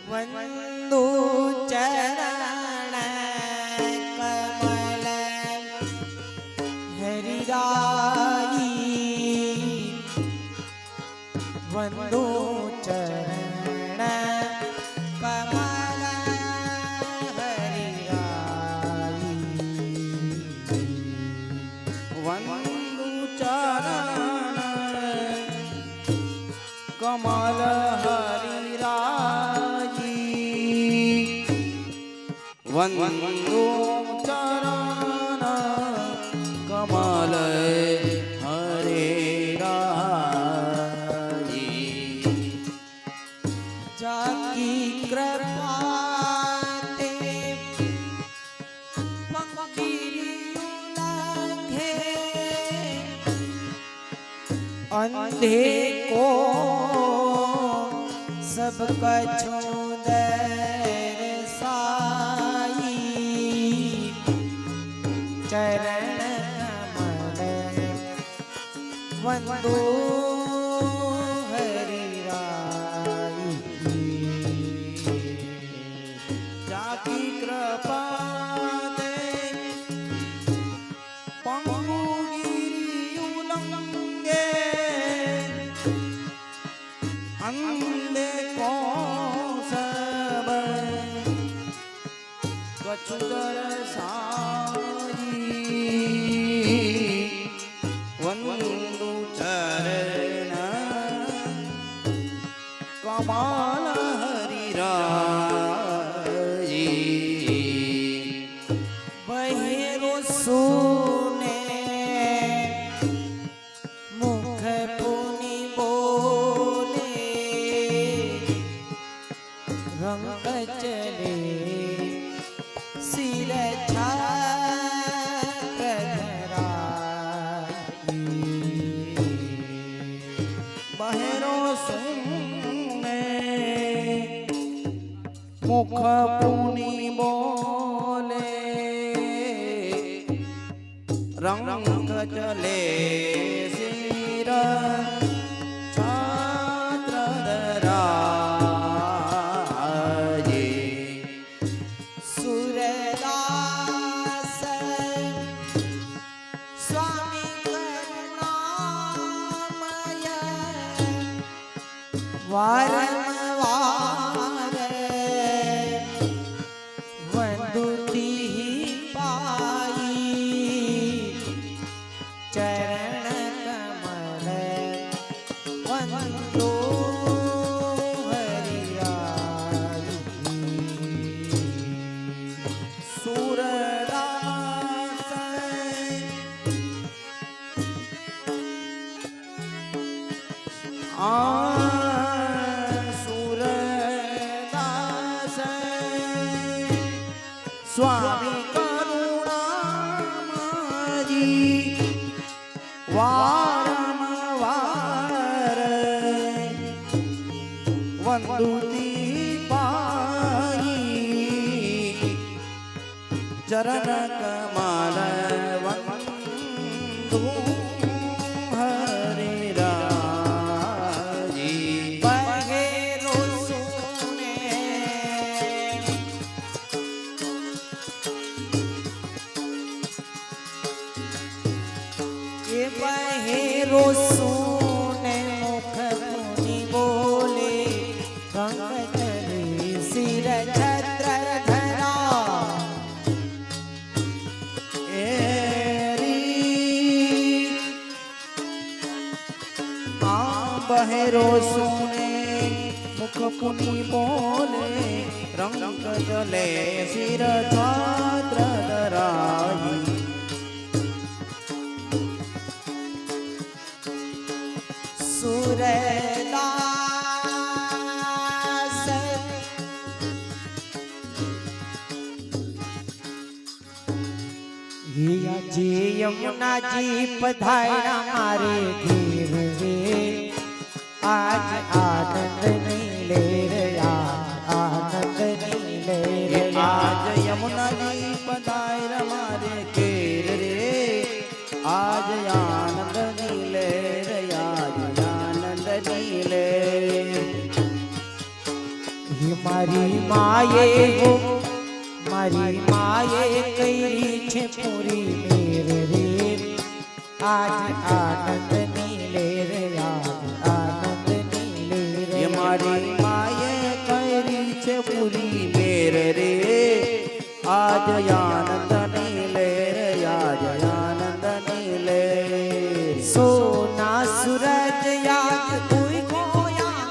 वंदु चरण कमल हरिराई वंदु चरण कमल हरिराई वंदु चरण कमल हरिराई वंदु चरण कमल हरिराई जाकी कृपा ते पंक्ति उल्लंघे अंधे को सब कछु दर्शाई चरण कमल वंदु हरिराई जाकी कृपा दे पंगुगिरि उल्लंघे अंधे को सब कछु दर्शाई वंदु चरण कमल हरिराई बहेरो सुने मुख पुनि बोले रंग चले सिर छात्र धराई बहेरो सुने मुख पुनि बोले रंग चले सिर छात्र धराई सूरदास स्वामी करुणामय वारंवार वंदुति पाई चरण कमल वंदु हरिराई सूरदास सूरदास स्वामी करुणामयी वारंवार वंदुति पाई चरण कमल वंदु हरिराई बहेरो सुने ये बहेरो सुने मुख पुनि बोले रंग चले सिर छत्र धरा बहेरो सुने मुख पुनि बोले रंग चले सिर छात्र धराई सूरदास हिया जी यमुना जी पधारा मारे घेर रे आज आनंद नीले रे आनंद नीले रे आज यमुना जी पधारा मारे घेर रे आज आनंद नीले रे आज आनंद नीले મારી માએ હો મારી માએ કરી છે પૂરી મેર રે આજ આનંદની લેર આજ આનંદની લેર મારી માએ કરી છે પૂરી મેર રે આજ આનંદની લેર આજ આનંદની લેર સોના સૂરજ યાદ ઉઈ ગોયા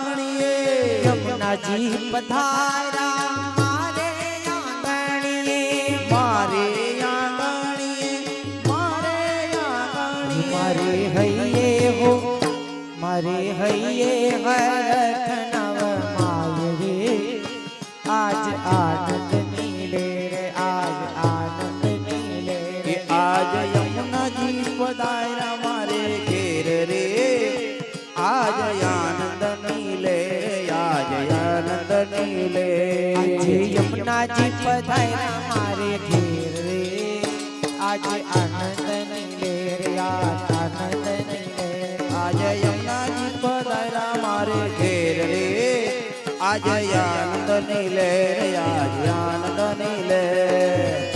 ગણીએ યમુનાજી પધારા મારે આંગણીએ મારે હૈયે હો મારે હૈયે હરખ નવ માય રે આજ આનંદની લેર આજ આનંદની લેર આજ યમુનાજી પધારા મારે ઘેર રે આજ આનંદની લેર આજ આનંદની લેર આજે યમુનાજી પધારા મારે ઘેર રે આજ આનંદની લેર આજ આનંદની લેર આજ યમુનાજી પધારા મારે ઘેર રે આજ આનંદની લેર આજ આનંદની લેર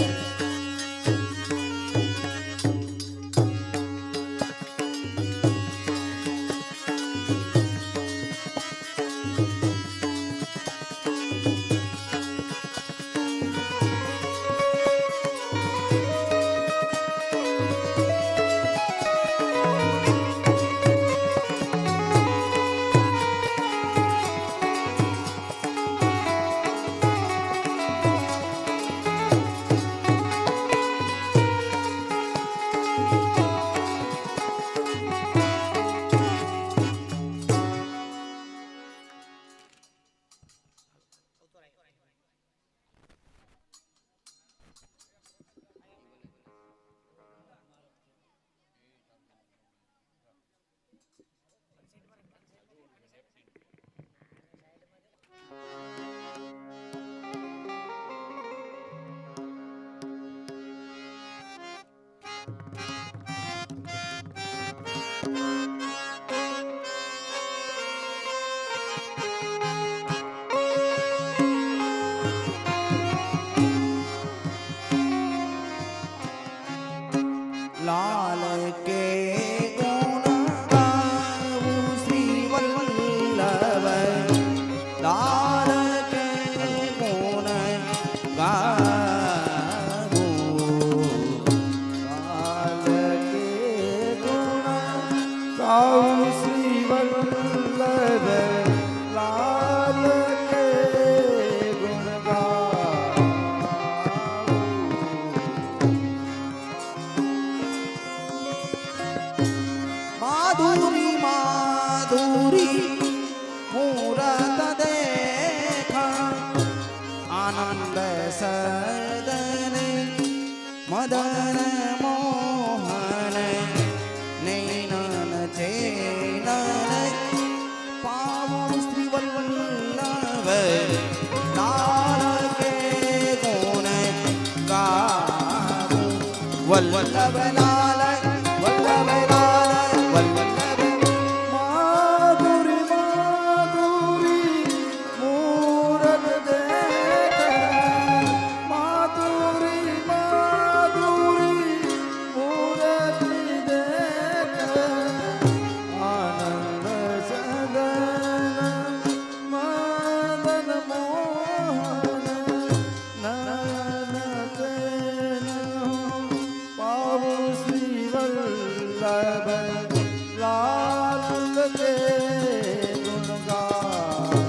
लाल के गुण गाऊं श्री वल्लभ लाल के गुण गाऊं लाल के गुण गाऊं श्री वल्लभ लाल के गुण गाऊं माधुरी माधुरी मूरत देखा आनंद सदन मदन मोहन नैनन चैनन पावो श्री वल्लभ लाल के गुण गाऊं वल्लभ लाल वल्लभ लाल वल्लभ माधुरी माधुरी मूरत देखा माधुरी माधुरी मूरत देखा आनंद सदन मदन मोहन नयन चैन पावो श्री वल्लभ लाल के गुण गाऊं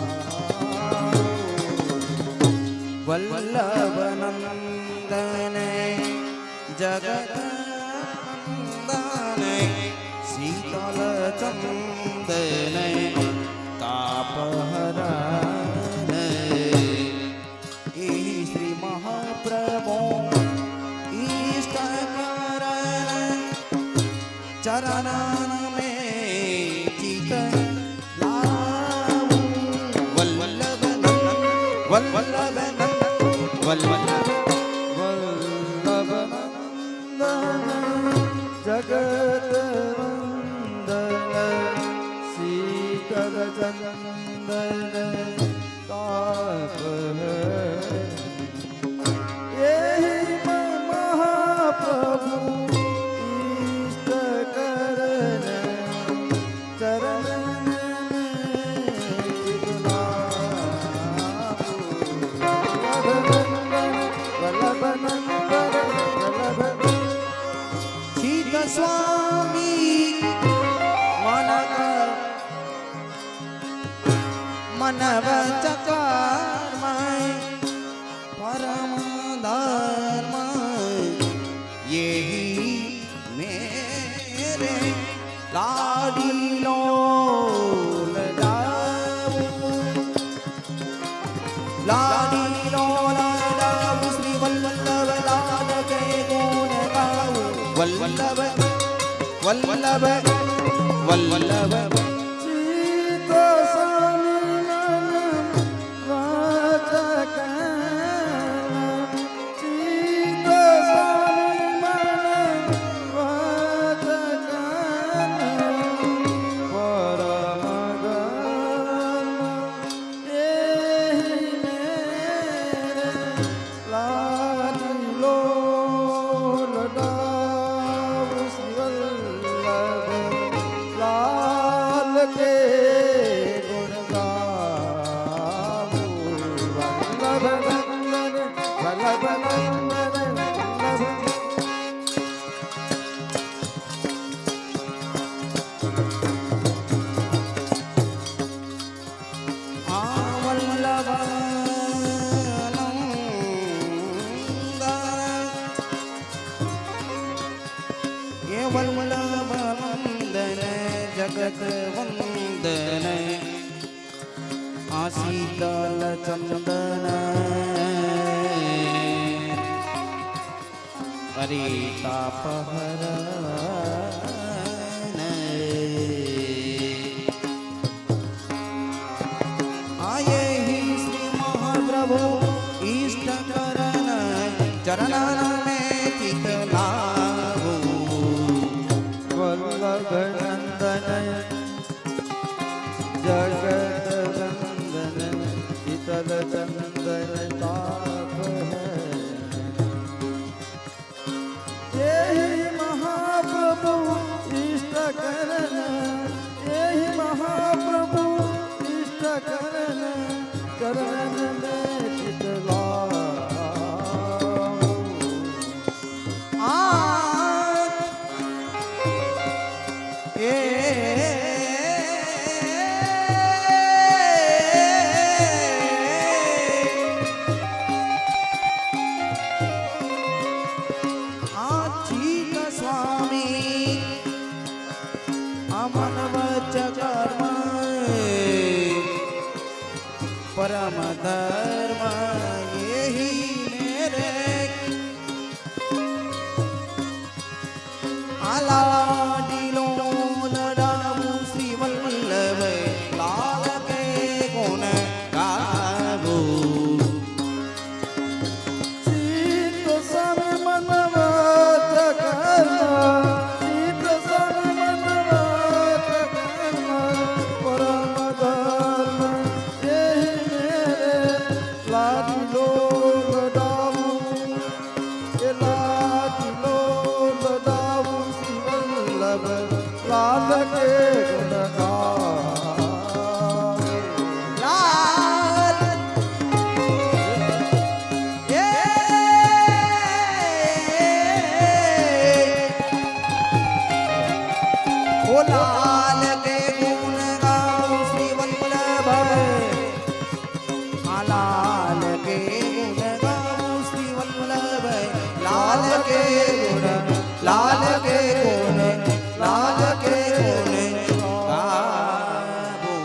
वल्लभ नंदन जगत नंदन शीतल चंदन तापहरण श्री महाप्रभु इष्ट करण चरणन में चित लाऊं वल्लभ नंदन वल्लभ नंदन वल्लभ वल्लभ नंदन जगत वंदन ચંદન તાપ એહી મહાપ્રભુ ઈષ્ટ કરન ચરણ સ્વામી મનવ ચકરમય પરમ ધર્મ યેહી મેરે લાડીલો લાડીલો લાડાવું શ્રી વલ્લભ લાડ કે ગુણ ગાવું વલ્લભ વલ્લભ વલ્લભ ચિત્ત સમિલન વાચક ચિત્ત સમિલન વાચક પરમ ધર્મ એહી મેરે લાડીલો લડાવું શ્રી લાલ કે ગુણ ગાવું વલ્લભ નંદન વલ્લભ નંદન વલ્લભ એ વલ્લભ વંદન જગત વંદન આ શીતલ ચંદન હરિતાપહર આયે શ્રી મહાપ્રભુ ઈષ્ટ કરન ચરણ में चित लाभो वल्लभ नंदन जगत वंदन शीतल चंदन ताप है यही महाप्रभु इष्ट करन यही महाप्रभु इष्ट करन चरण में चित लाभो સ્વામી અમન વચ કર્મ પરમ ધર્મ યેહી મેરે આલાડીલો લડાવું શ્રી વલ્લભ લાલ કે ગુણ ગાવું ચિત્ત સમિ મનવ ચકર્મ ચિત્ત સમિ મનવ ચકર્મ પરમ ધર્મ યેહી મેરે લાડીલો લડાવું એ લાડીલો લડાવું શ્રી વલ્લભ લાલ કે ગુણ ગાવું લાલ ओ लाल के गुण गाऊं श्री वल्लभ लाल के गुण गाऊं श्री वल्लभ लाल के गुण लाल के गुण लाल के गुण गाऊं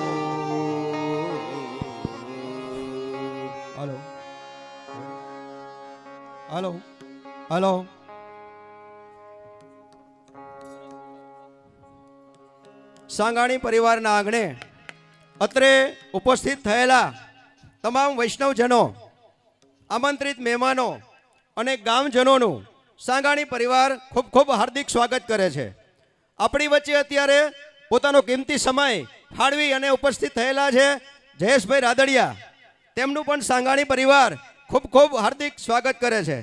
हेलो हेलो हेलो સાંગાણી પરિવારના આંગણે અત્રે ઉપસ્થિત થયેલા તમામ વૈષ્ણવજનો આમંત્રિત મહેમાનો અને ગામજનોનું સાંગાણી પરિવાર ખૂબ ખૂબ હાર્દિક સ્વાગત કરે છે. આપણી વચ્ચે અત્યારે પોતાનો કિંમતી સમય ફાળવી અને ઉપસ્થિત થયેલા છે જયેશભાઈ રાદડિયા, તેમનું પણ સાંગાણી પરિવાર ખૂબ ખૂબ હાર્દિક સ્વાગત કરે છે.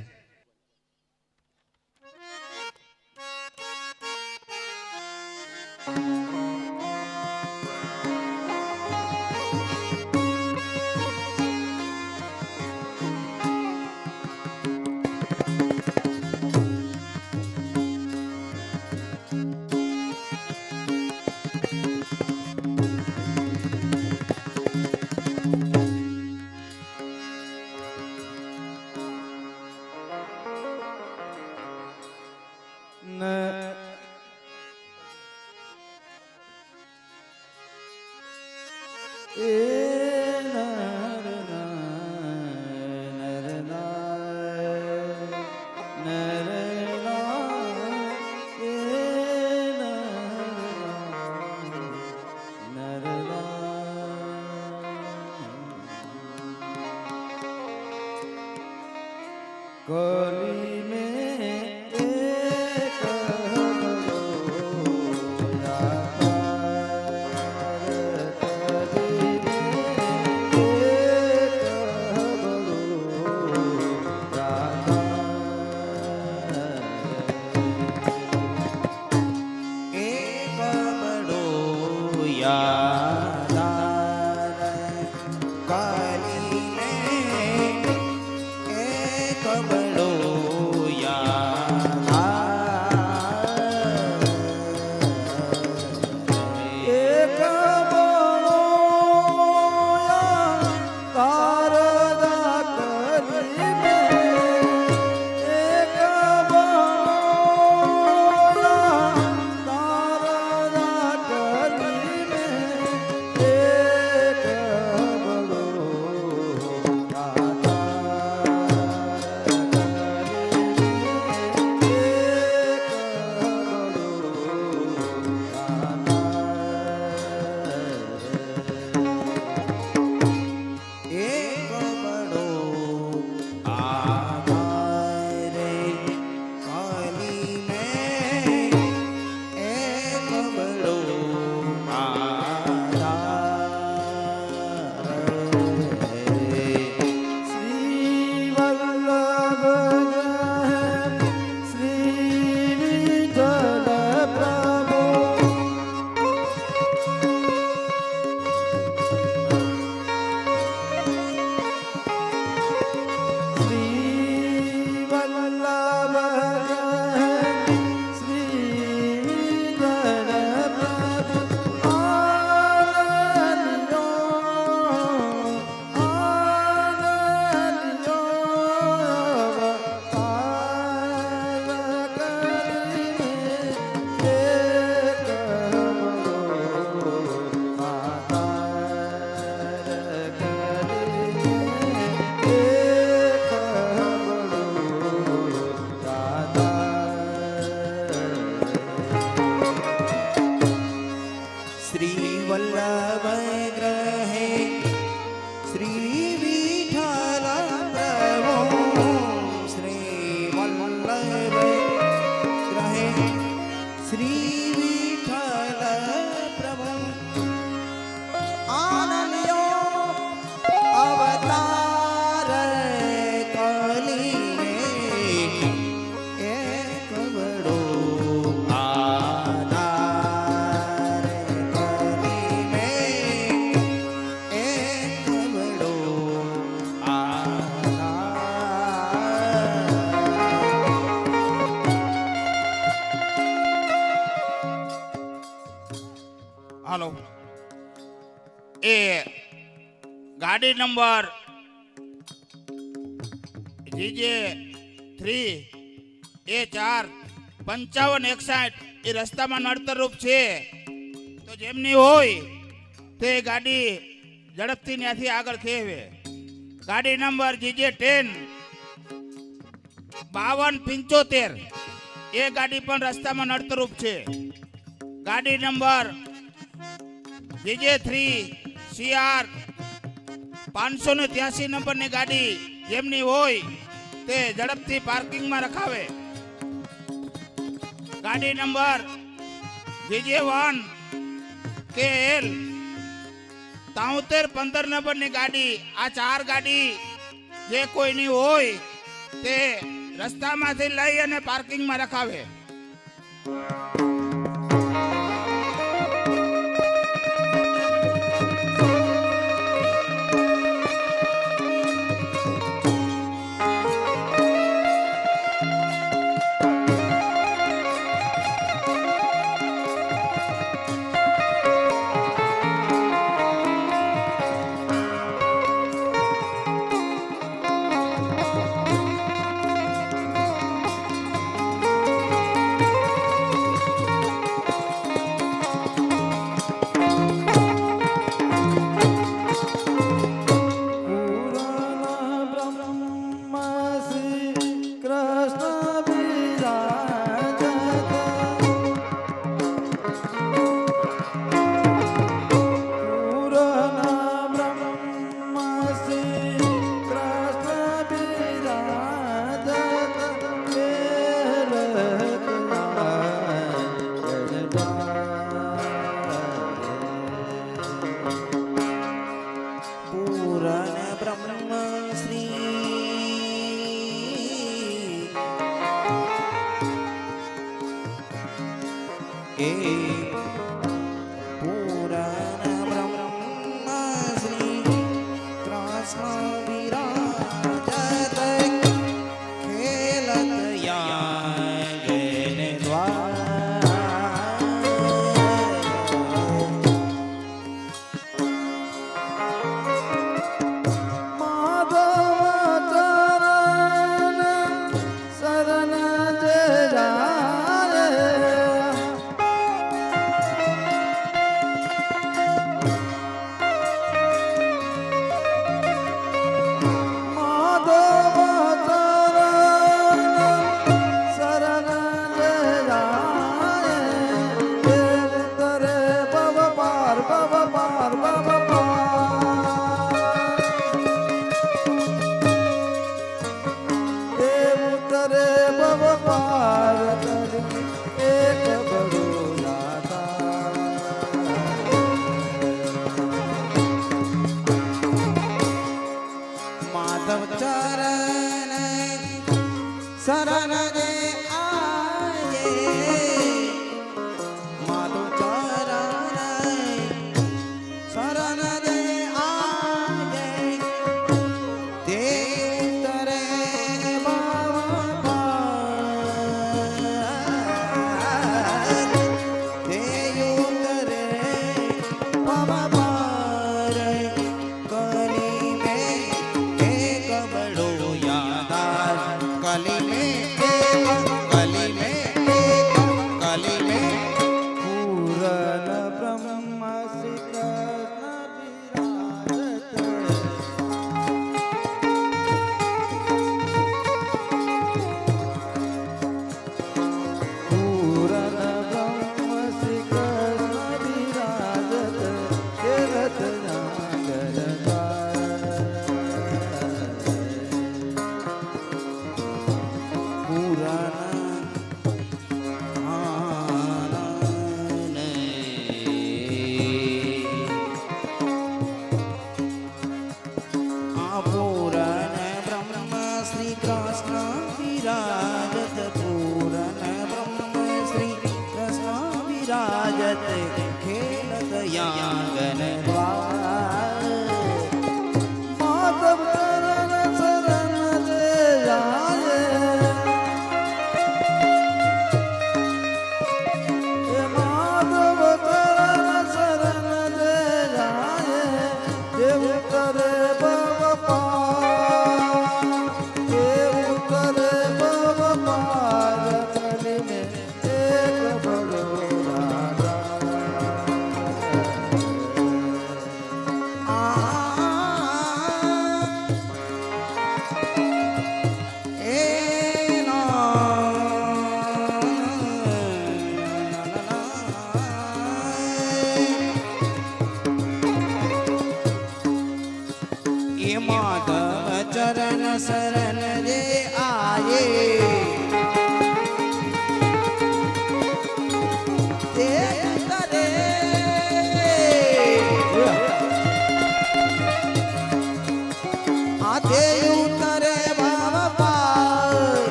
गली में एक હાલો એ ગાડી નંબર GJ3 A4 5561 એ રસ્તામાં નડતરરૂપ છે, તો જેમની હોય તે ગાડી ઝડપથી ત્યાંથી આગળ ખેવે. ગાડી નંબર GJ10 5275 એ ગાડી પણ રસ્તામાં નડતરરૂપ છે. ગાડી નંબર GJ3 CR 583 નંબરની ગાડી જેમની હોય તે ઝડપથી પાર્કિંગમાં રખાવે. ગાડી નંબર GJ1 KL 73-15 નંબરની ગાડી, આ 4 ગાડી જે કોઈની હોય તે રસ્તામાંથી લઈ અને પાર્કિંગમાં રખાવે.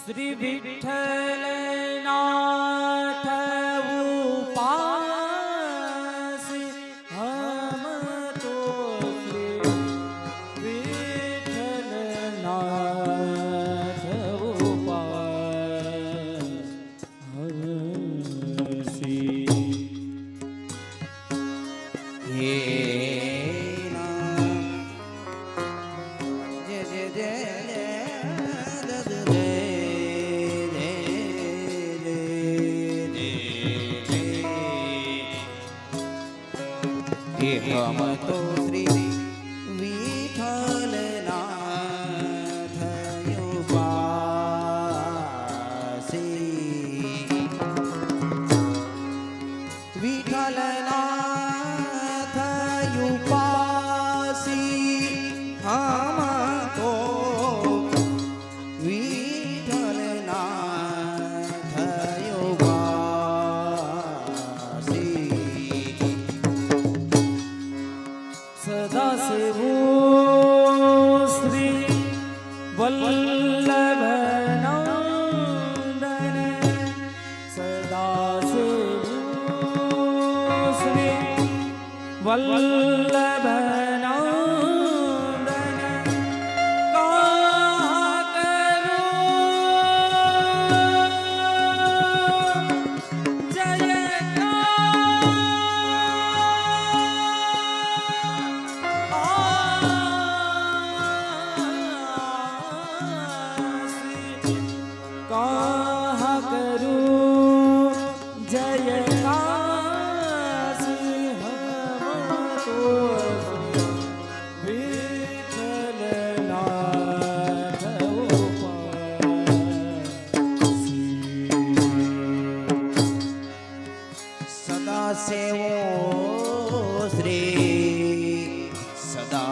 શ્રી વિઠ્ઠલનાથ ઉપાસ હમ તો શ્રી વિઠ્ઠલનાથ ઉપાસ હરસી. હે નામ જય જય જય હમ તો શ્રી વિઠ્ઠલનાથ ઉપાસી. વિઠ્ઠલનાથ ઉપાસી હમ તો વિઠ્ઠલનાથ ઉપાસી. સદા સેવો શ્રી વલ્લભનંદન સદા સેવો શ્રી વલ્લભનંદન કા કરું कहा करूं जयकास हम तो विठ्ठलनाथ उपासी. સદા સેવો શ્રી સદા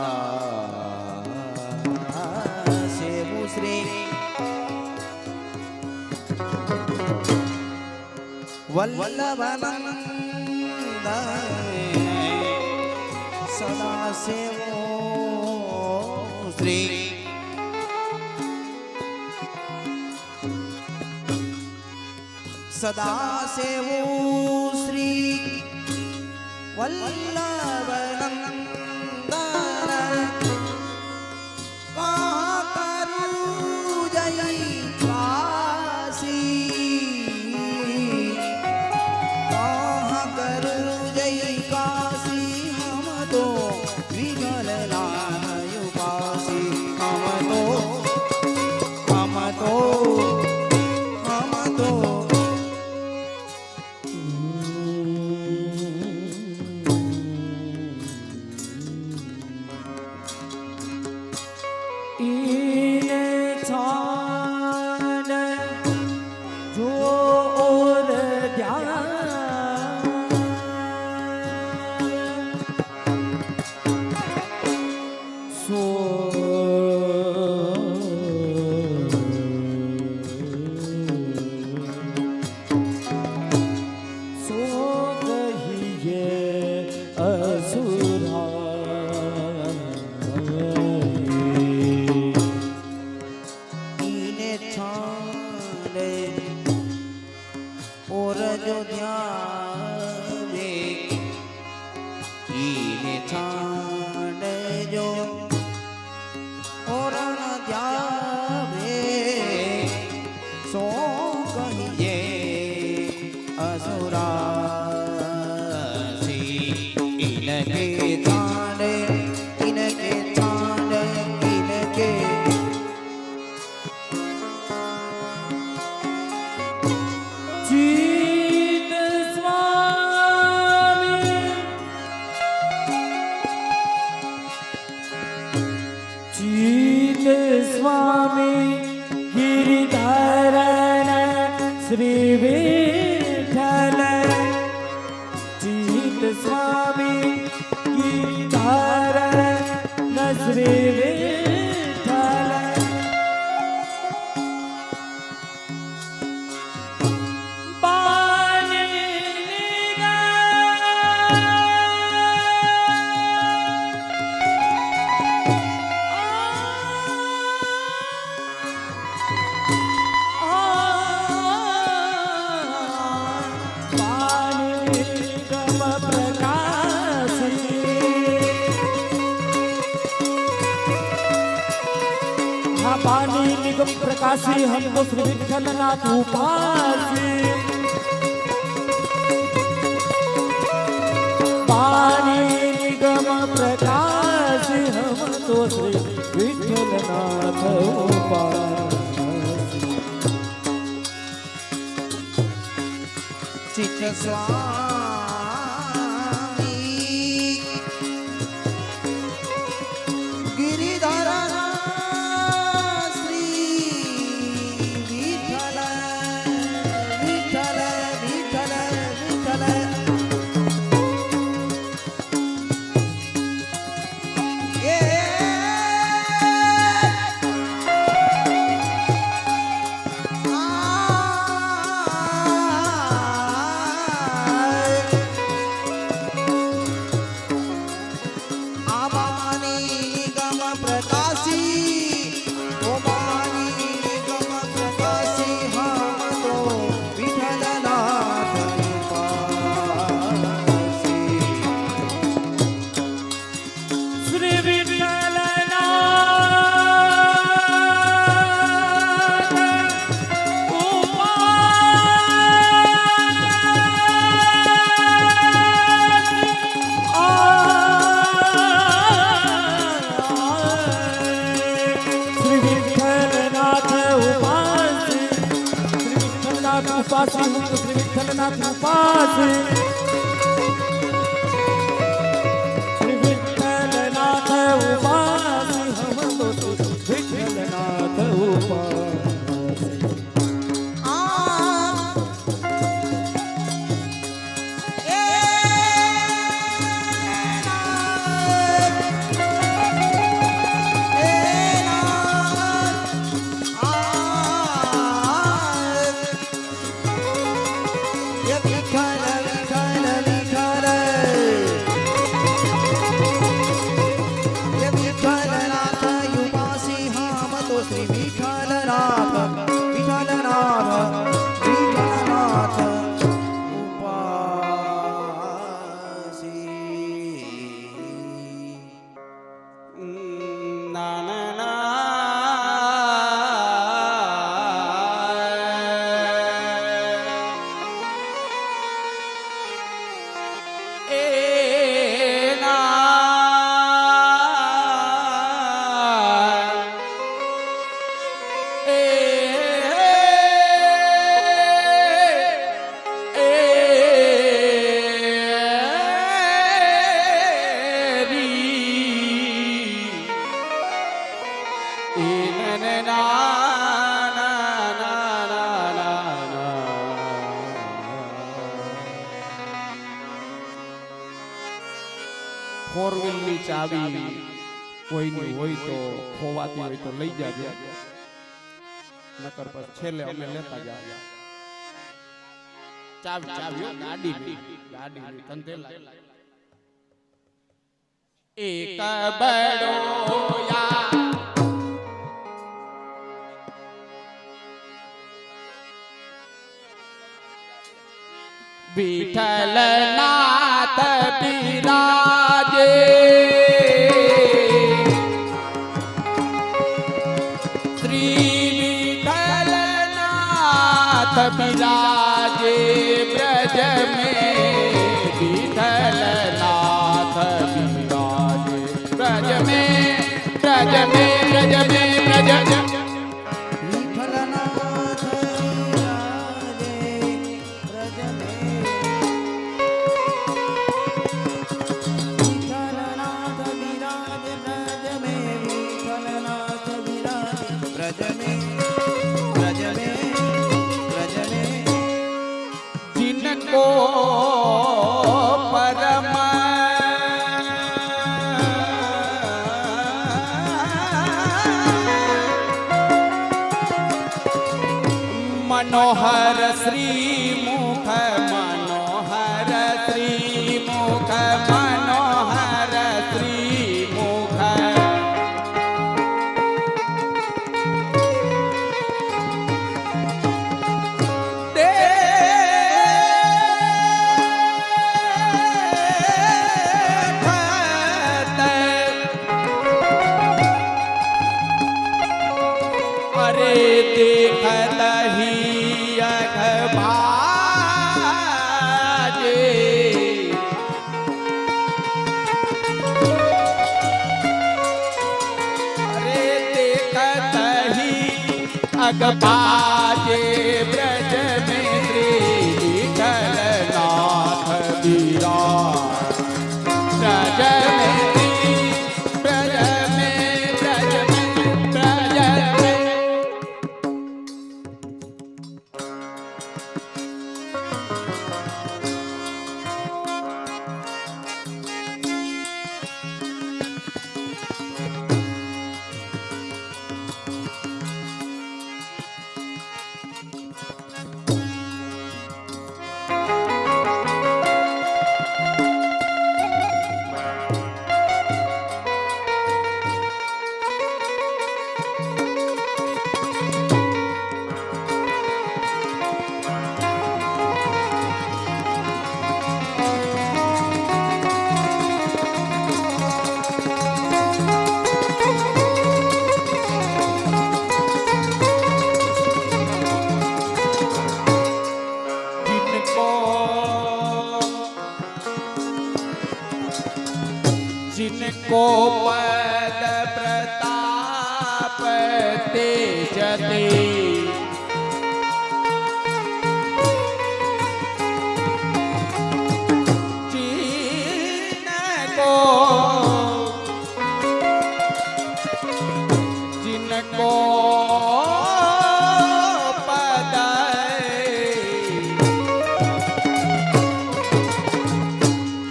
સેવો શ્રી વલ્લભાનંદ સદા સેવો શ્રી સદા સેવો શ્રી વલ્લભનંદન કરું જયકાશી. કરું જયકાશી હમ તો વિઠ્ઠલનાથ ઉપાસી. હમ તો ઈને છાન જો ઓર ધ્યાન સો સો કહીએ અસુરા ઈને છાંડે ઓર જો ધ્યાવે. ઈને છાંડે જો ઓર ન ધ્યાવે સો કહીએ અસુરાસી. ઇનકે છાંડે ઇનકે છાંડે ઇનકે ચિત સ્વામી ચિત સ્વામી ગિરિધરન શ્રી વિઠ્ઠલ ચિત સ્વામી ગિરિધરન શ્રી વિઠ્ઠલ बानी निगम प्रकाशी हम तो श्री विठल नाथ उपासी बानी निगम प्रकाशी हम तो श्री विठल नाथ उपासी चित्त स्वामी गिरिधर श्री विठ्ठल विठ्ठल विठ्ठल विठ्ठल ये आबानी निगम प्रकाशी ओ बानी निगम प्रकाशी हम तो विठ्ठलनाथ उपासी श्री विठल उपासी हम तो श्री विठल नाथ उपासी श्री विठल नाथ उपासी हम तो श्री विठल नाथ उपासी आ ए विठ्ठल विठ्ठल विठ्ठल ये विठ्ठलनाथ उपासी हम तो श्री विठ्ठलनाथ विठ्ठलनाथ विठ्ठलनाथ उपासी ना ना ना फोर व्हील ની ચાવી કોઈની હોય તો ખોવાતી હોય તો લઈ જાજો નકર પર છેલ્લે અમે લેતા જાવ ચાવી ચાવી ગાડી કંધેલા એક બડોયા વિઠ્ઠલ નાથ બિરાજે શ્રી વિઠ્ઠલ નાથ બિરાજે બ્રજ में વિઠ્ઠલ નાથ બિરાજે બ્રજ में બ્રજ में બ્રજ में બ્રજ विठ्ठलनाथ विराजे ब्रज में विठ्ठलनाथ विराजे ब्रज में विठ्ठलनाथ विराजे ब्रज में ब्रज में ब्रज में जिनको परम मनोहर श्री मुख मनोहर श्री मुख मनोहर श्री मुख देखत अरे देखत ही अघबाजे अरे देखत ही अघबाजे ब्रज में श्री विठलनाथ विराज ब्रज में ब्रज में ब्रज में ब्रज में जिनको पद प्रताप तेज दे जिनको पद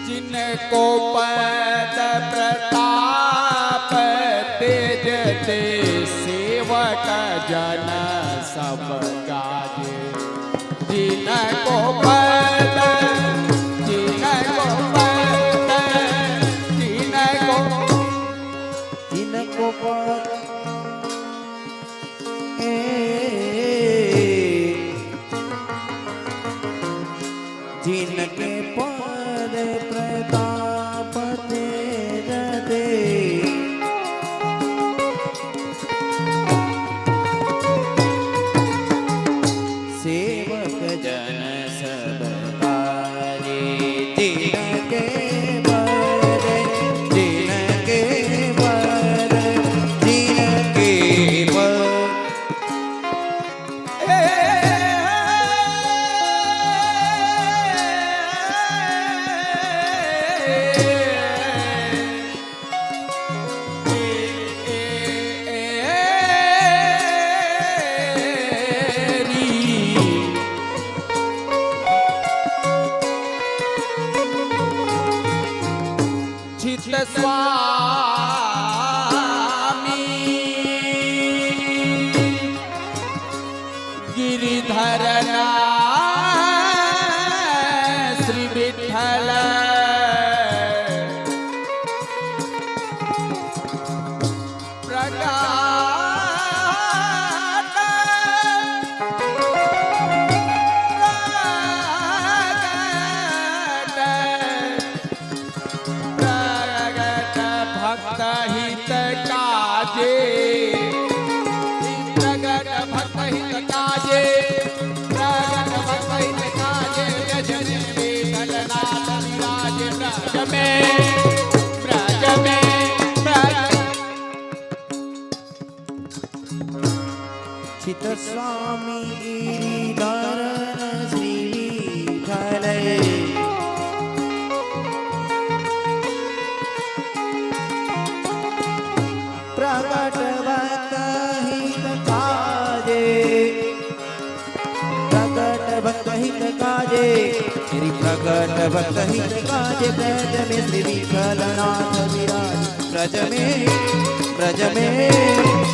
जिनको पद प्रताप तेज ते सेवक जन सब गाजे जिनको पद जिनको पद जिनको जिनको पद जिनके पद प्रताप तेज दे सेवक जन सब काजे जिनके पद जिनके पद जिनके पद चित स्वामी गिरिधरना श्री विठ्ठल भक्त हित काजे प्रगट भक्त हित काजे प्रगट भक्त हित काजे जन विठलनाथ विराजे ब्रज में ब्रज में ब्रज चित स्वामी गिरिधर श्री विठ्ठल प्रगट भक्त हित काजे प्रगट भक्त हित काजे श्री प्रगट भक्त हित काजे ब्रज में श्री विठलनाथ विराज ब्रज में ब्रज में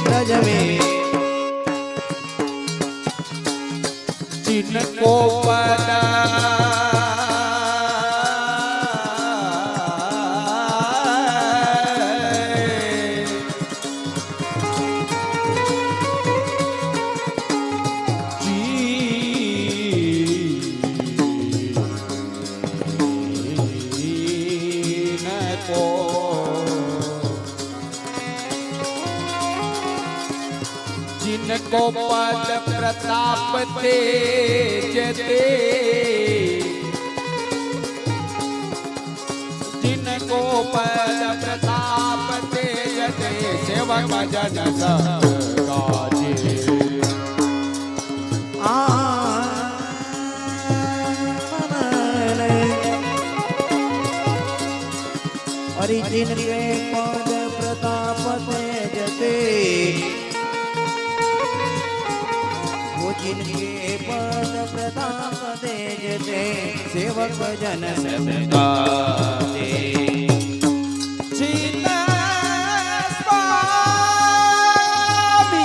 ब्रज में जिनको पद जिनको पद प्रताप तेज ते, जिनको पद प्रताप तेज ते, सेवक जन सब गाजे। हरि जिनके पद प्रताप तेज ते, वो जिनके पद प्रताप तेज ते, सेवक जन सब गाजे। चित स्वामी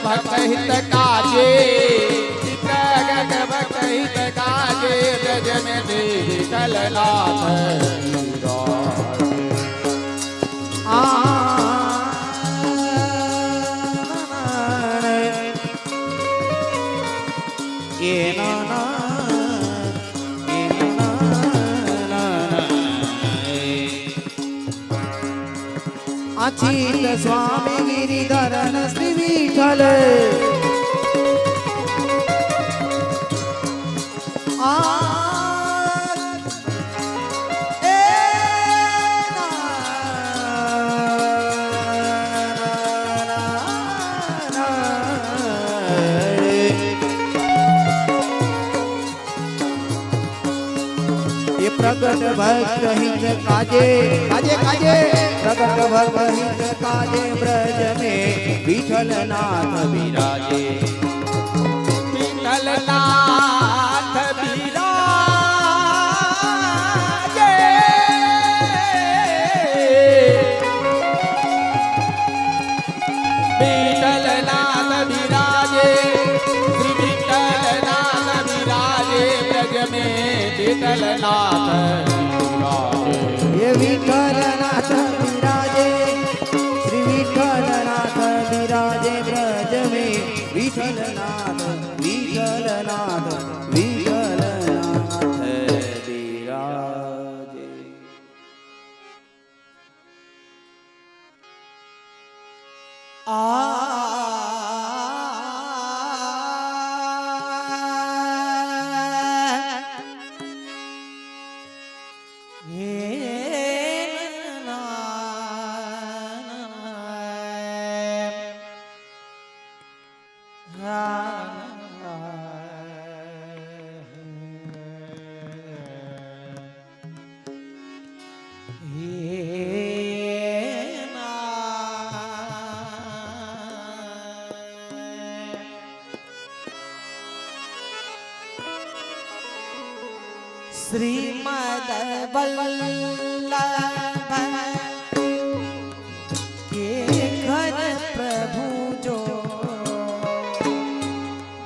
भक्त हित काजे, प्रगट भक्त हित काजे, ब्रज में देवी कलनाथ अचित स्वामी गिरिधरन श्री विठल, प्रगट भक्त हित काजे, काजे काजे, प्रगट भक्त हित काजे, ब्रज में विठल नाथ विराजे। विठल नाथ विराजे, विठल नाथ विराजे, श्री विठल नाथ विराजे, ब्रज में विठल नाथ विराजे। ये विठल नाथ विराजे, श्री विठल नाथ विराजे, ब्रज में विठल नाथ, विठल नाथ, विठल नाथ विराजे। श्रीमद वल्लभ के घर प्रभु जो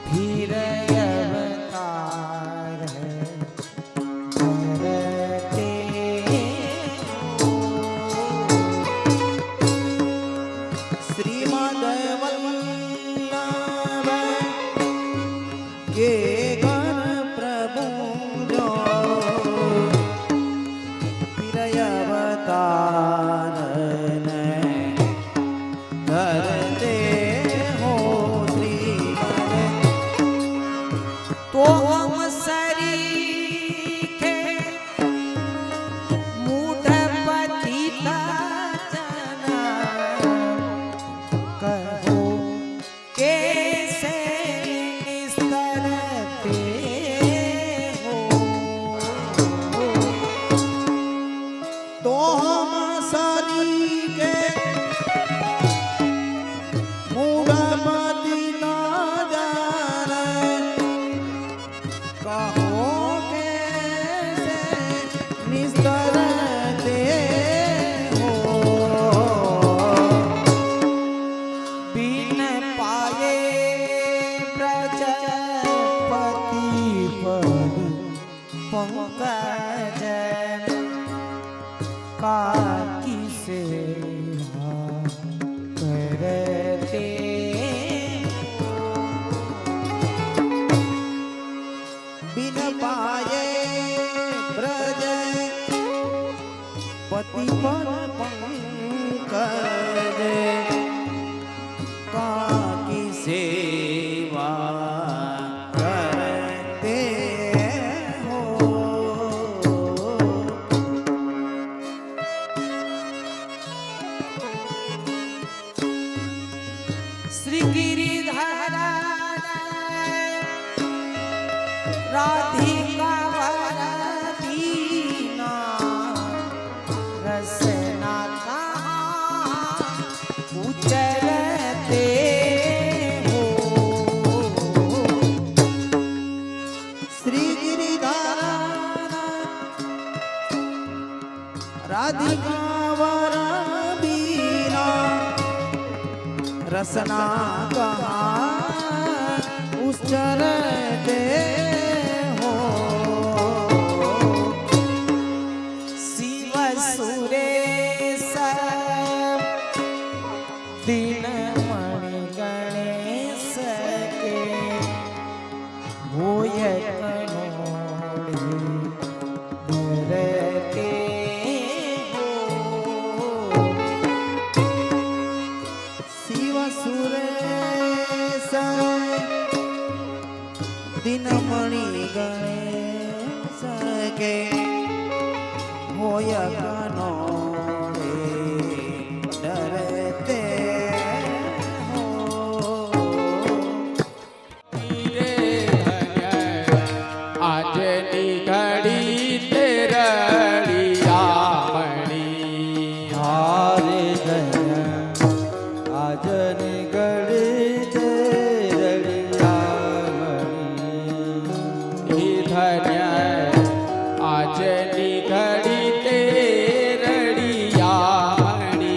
फिर अवतार करते हो। श्रीमद वल्लभ के घर प्रभु जो फिर करजे काकी सेवा करते हो। श्री गिरिधर राधिका वर दीना रसना कहाँ उचरते हो। श्री गिरिधर राधिका वर बीना रसना कहाँ उच्चरते हो। शिव सुरेश दिन मणि गणेश के होय कनोड़े धरते हो। शिव सुरेश दिनमणि गणेश के होय कनोड़े डरते हो। આજની ઘડી તેરળિયા મણી हारे धन्य आजनी गड़ी तेरड़िया मणि। એ ધન્ય આજની ઘડી તેરળિયા મણી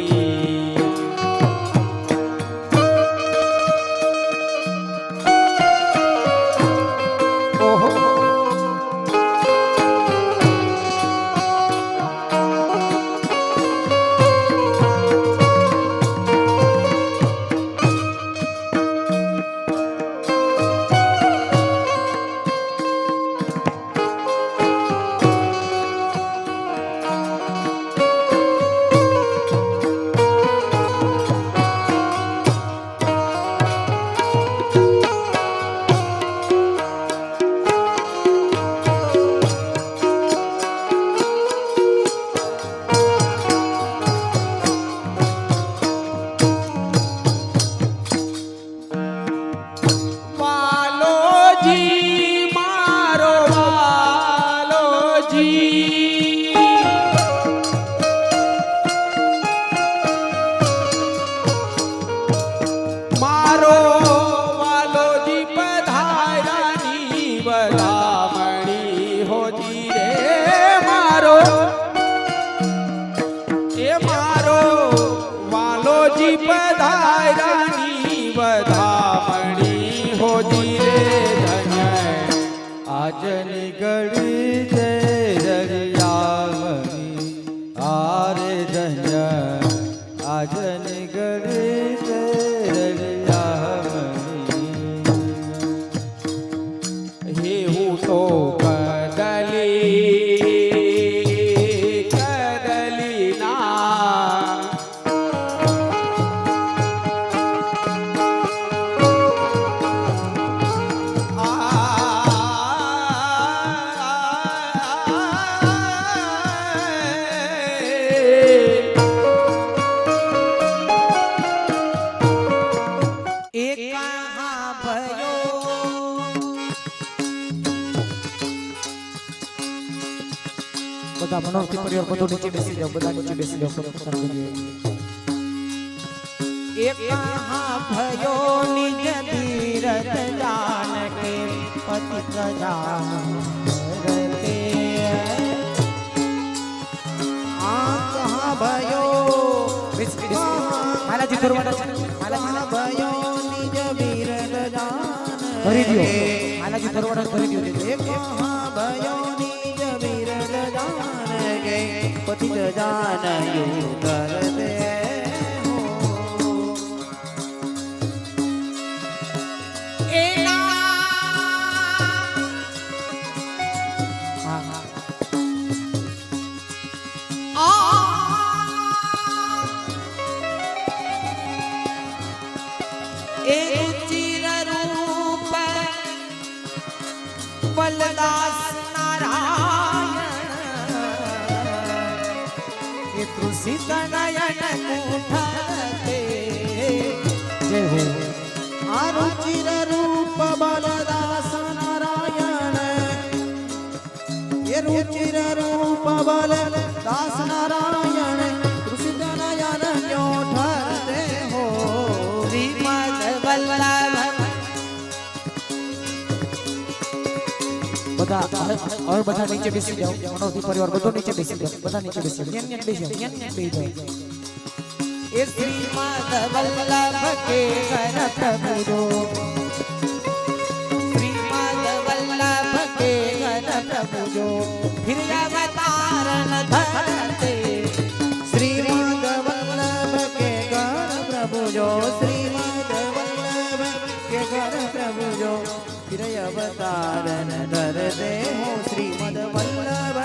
વાલોજી મારો વાલોજી મારો વાલોજી પધાર્યાની વધામણી હોજી રે મારો એ મારો વાલોજી પધાર્યાની વધામણી હોજી રે ધન્ય आजनी गड़ी तेरड़िया मणि। हारे धन्य आजनी गड़ी तेरड़िया मणि। હે હું તો કદલી કદલી ના એક કहाँ भयो બધા મનોરથી પરિવાર બધું નીચે બેસી જાઓ, બધા નીચે બેસી જાઓ, પોતાનું કરીએ. એક કहाँ भयो નિજ ધીરજ જાન કે પતિ પ્રજાન રતે. आ कहाँ भयो માલાજી ફરવાના છે, कहाँ भयो निज वीरज जान ભરી દ્યો. के। માલાજી ફરવાના ભરી દ્યો. એ કहाँ भयो निज वीरज जान के पतित जान यू करते हो। હા હા વિમલદાસ નારાયણ એ તુલસી નયન મુઠતે જય હો આ રુચિર રૂપ બલદાસ નારાયણ એ રુચિર રૂપ બલદાસ નારાયણ તુલસી નયન ઠરતે હો વિમલ વલ્લભ બધા હવે બધા નીચે બેસી જાઓ મનોથી પરિવાર બધો નીચે બેસી જાઓ બધા નીચે બેસી જાઓ ન્યા બેસી જાઓ ન્યા બેસી જાઓ એ શ્રીમદ વલ્લભ કે ઘર પ્રભુ જો શ્રીમદ વલ્લભ કે ઘર પ્રભુ જો ફિર અવતારણ ધરતે શ્રીમદ વલ્લભ કે ઘર પ્રભુ જો શ્રીમદ વલ્લભ કે ઘર પ્રભુ જો ફિર અવતારણ ધરતે હો શ્રીમદ વલ્લભ